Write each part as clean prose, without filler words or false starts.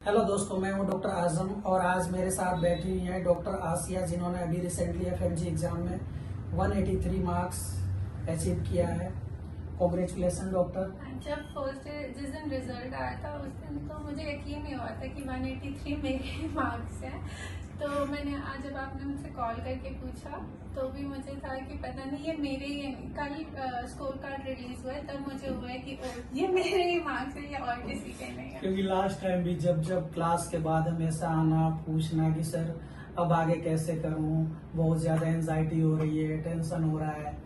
Hello दोस्तों, मैं हूं डॉक्टर आजम और आज मेरे साथ बैठी हुई हैं डॉक्टर आसिया, जिन्होंने अभी रिसेंटली एफएमजी एग्जाम में 183 मार्क्स अचीव किया है। Congratulation doctor. जब फर्स्ट डे जिस दिन रिजल्ट आया था उस दिन तो मुझे यकीन नहीं हुआ था कि 183 मेरे मार्क्स हैं। तो मैंने आज जब आपने मुझसे कॉल करके पूछा तो भी मुझे था कि पता नहीं ये मेरे ही हैं। कल स्कोर कार्ड रिलीज हुआ है तब मुझे हुआ है कि ये मेरे ही मार्क्स हैं, ये और किसी के नहीं है। क्योंकि लास्ट टाइम भी जब क्लास के बाद हमेशा आना पूछना कि सर अब आगे कैसे करूं, बहुत ज्यादा एंजाइटी हो रही है, टेंशन हो रहा है,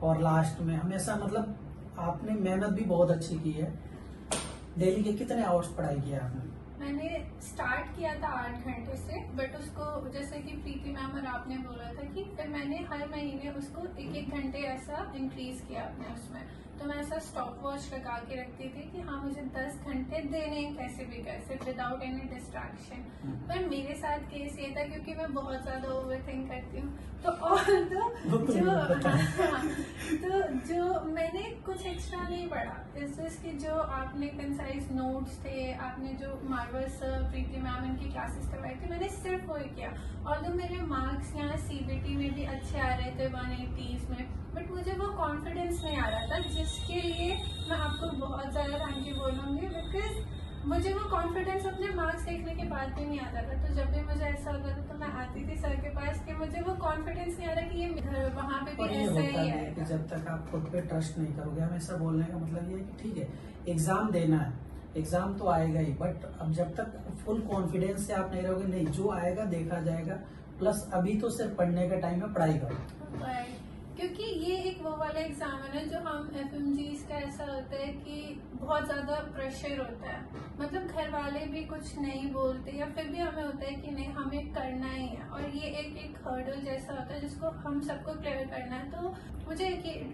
और लास्ट में हमेशा मतलब आपने मेहनत भी बहुत अच्छी की है। डेली के कितने आवर्स पढ़ाई किया आपने? मैंने स्टार्ट किया था 8 घंटे से, बट उसको जैसे कि प्रीति मैम और आपने बोला था कि फिर मैंने हर महीने उसको 1-1 घंटे ऐसा इंक्रीज किया अपने उसमें। तो मैं ऐसा स्टॉप वॉच लगा के रखती थी कि हाँ मुझे 10 घंटे देने हैं कैसे भी कैसे, विदाउट एनी डिस्ट्रैक्शन। पर मेरे साथ केस ये था क्योंकि मैं बहुत ज्यादा ओवर थिंक करती हूँ, तो और तो जो मैंने कुछ एक्स्ट्रा नहीं पढ़ा, इसकी जो आपने कंसाइज नोट्स थे, आपने जो मार्वस प्रीति मैम इनकी क्लासेस करवाई थी, मैंने सिर्फ वही किया। और जो मेरे मार्क्स यहाँ सीबीटी में भी अच्छे आ रहे थे 180s में, बट मुझे वो कॉन्फिडेंस नहीं आ रहा था, जिसके लिए मैं आपको बहुत ज्यादा थैंक यू बोलूंगी। बिकॉज मुझे वो कॉन्फिडेंस अपने मार्क्स देखने के बाद भी नहीं आता था। तो जब भी मुझे ऐसा होता था तो मैं आती थी सर के पास कि मुझे वो कॉन्फिडेंस नहीं आ रहा कि ये वहाँ पे भी ऐसा ही है। कि जब तक आप खुद पे ट्रस्ट नहीं करोगे, हमेशा बोलने का मतलब ये है कि ठीक है एग्जाम देना है, एग्जाम तो आएगा ही, बट अब जब तक फुल कॉन्फिडेंस से आप नहीं रहोगे, नहीं जो आएगा देखा जाएगा। प्लस अभी तो सिर्फ पढ़ने का टाइम है, पढ़ाई करो। क्योंकि ये एक वो वाला एग्जाम है ना जो हम एफएमजीज का ऐसा होता है कि बहुत ज्यादा प्रेशर होता है, मतलब घर वाले भी कुछ नहीं बोलते या फिर भी हमें होता है कि नहीं हमें करना ही है, और ये एक हर्डल जैसा होता है जिसको हम सबको क्लियर करना है। तो मुझे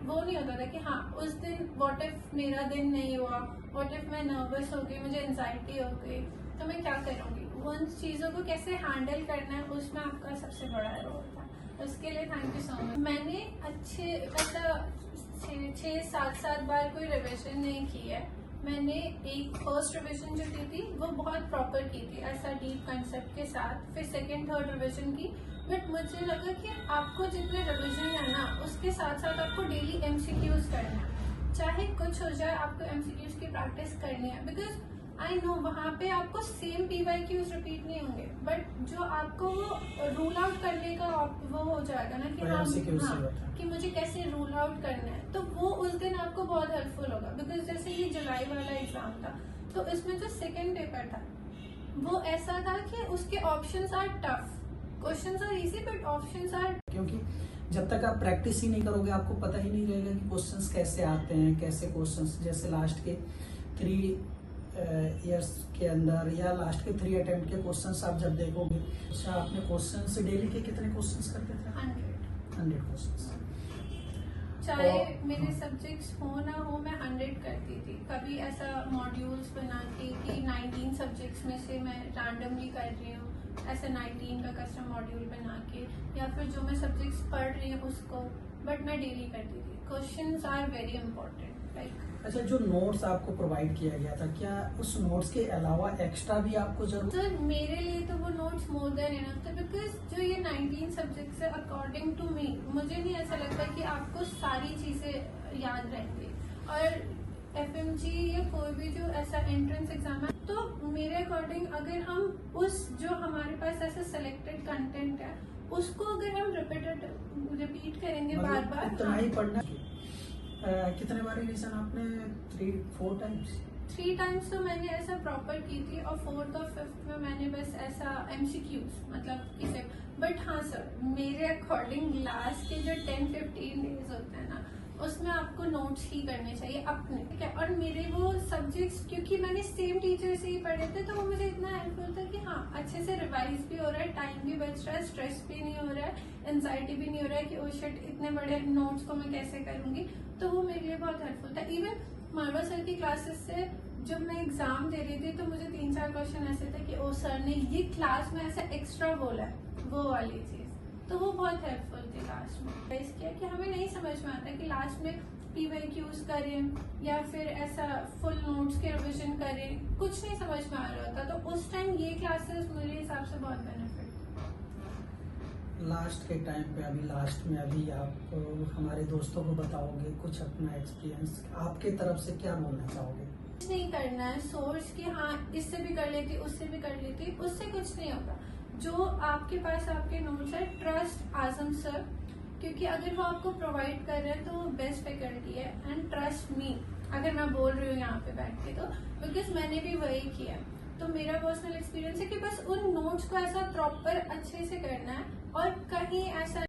वो नहीं होता था कि हाँ उस दिन व्हाट इफ मेरा दिन नहीं हुआ, व्हाट इफ मैं नर्वस हो गई, मुझे एंजाइटी हो गई, तो मैं क्या करूँगी। उन चीज़ों को कैसे हैंडल करना है उसमें आपका सबसे बड़ा रोल था। उसके लिए थैंक यू सो मच। मैंने अच्छे ऐसा 6-7 बार कोई रिविजन नहीं की है। मैंने एक फर्स्ट रिविजन जो की थी वो बहुत प्रॉपर की थी, ऐसा डीप कंसेप्ट के साथ। फिर सेकंड थर्ड रिविजन की, बट मुझे लगा कि आपको जितने रिविजन है ना उसके साथ साथ आपको डेली एमसीक्यूज करना है, चाहे कुछ हो जाए आपको एमसीक्यूज की प्रैक्टिस करनी है। बिकॉज आई नो वहाँ पे आपको सेम PYQs रिपीट नहीं होंगे, बट जो आपको वो रूल आउट करने का वो हो जाएगा ना कि हाँ कि मुझे कैसे रूल आउट करना है, तो वो उस दिन आपको बहुत हेल्पफुल होगा। बिकॉज जैसे ये जुलाई वाला एग्जाम था तो इसमें जो सेकेंड पेपर था वो ऐसा था कि उसके options are tough, questions are easy but options are, क्योंकि जब तक आप प्रैक्टिस ही नहीं करोगे आपको पता ही नहीं रहेगा कि क्वेश्चंस कैसे आते हैं, कैसे क्वेश्चंस। जैसे लास्ट के 3 ईयर्स के अंदर या लास्ट के 3 अटेम्प्ट के क्वेश्चंस आप जब देखोगे, अच्छा आपने क्वेश्चंस डेली के कितने क्वेश्चंस करते थे? 100 क्वेश्चंस। चाहे मेरे सब्जेक्ट्स हो ना हो मैं 100 करती थी। कभी ऐसा मॉड्यूल्स बना के कि 19 सब्जेक्ट्स में से मैं रैंडमली कर रही हूँ, ऐसा 19 का कस्टम मॉड्यूल बना के, या फिर जो मैं सब्जेक्ट्स पढ़ रही हूँ उसको, बट मैं डेली करती थी। Questions are very important. अच्छा, जो नोट्स आपको प्रोवाइड किया गया था, क्या उस नोट्स के अलावा एक्स्ट्रा भी आपको जरूरत? सर मेरे लिए तो वो नोट्स मोर देन इनफ थे, बिकॉज जो ये 19 सब्जेक्ट्स है अकॉर्डिंग टू मी, मुझे नहीं ऐसा लगता कि आपको सारी चीजें याद रहेंगी। और एफएमजी या कोई भी जो ऐसा एंट्रेंस एग्जाम है, तो मेरे अकॉर्डिंग अगर हम उस जो हमारे पास ऐसा सिलेक्टेड कंटेंट है उसको अगर हम रिपीट करेंगे बार बार, इतना ही पढ़ना। कितने बार रिवीजन आपने? 3-4 टाइम्स? 3 टाइम्स तो मैंने ऐसा प्रॉपर की थी, और 4th और 5th में मैंने बस ऐसा MCQs मतलब इसे। बट हाँ सर, मेरे अकॉर्डिंग लास्ट के जो 10-15 डेज होते हैं ना उसमें आपको नोट्स ही करने चाहिए अपने, ठीक है। और मेरे वो सब्जेक्ट्स क्योंकि मैंने सेम टीचर से ही पढ़े थे तो वो मुझे इतना हेल्पफुल था कि हाँ अच्छे से रिवाइज भी हो रहा है, टाइम भी बच रहा है, स्ट्रेस भी नहीं हो रहा है, एंजाइटी भी नहीं हो रहा है कि ओ शिट इतने बड़े नोट्स को मैं कैसे करूंगी। तो वो मेरे लिए बहुत हेल्पफुल था। इवन मारवा सर की क्लासेस से जब मैं एग्जाम दे रही थी तो मुझे 3-4 क्वेश्चन ऐसे थे कि ओ सर ने ये क्लास में ऐसा एक्स्ट्रा बोला है, वो वाली चीज, तो वो बहुत हेल्पफुल थी लास्ट में। किया कि हमें नहीं समझ में आता कि लास्ट में PYQs करें या फिर ऐसा फुल नोट्स के रिविजन करें, कुछ नहीं समझ में आ रहा होता। तो उस टाइम ये क्लासेस मेरे हिसाब से बहुत बेनिफिट। लास्ट के टाइम पे, अभी लास्ट में अभी आप हमारे दोस्तों को बताओगे कुछ अपना एक्सपीरियंस, आपके तरफ से क्या बोलना चाहोगे? कुछ नहीं करना है सोच कि हाँ इससे भी कर लेती, उससे भी कर लेती, उससे कुछ नहीं होगा। जो आपके पास आपके नोट्स है, ट्रस्ट आजम सर, क्योंकि अगर वो आपको प्रोवाइड कर रहे हैं तो वो बेस्ट फैकल्टी है। एंड ट्रस्ट मी, अगर मैं बोल रही हूँ यहाँ पे बैठ के तो बिकॉज मैंने भी वही किया। तो मेरा पर्सनल एक्सपीरियंस है कि बस उन नोट्स को ऐसा प्रॉपर अच्छे से करना है और कहीं ऐसा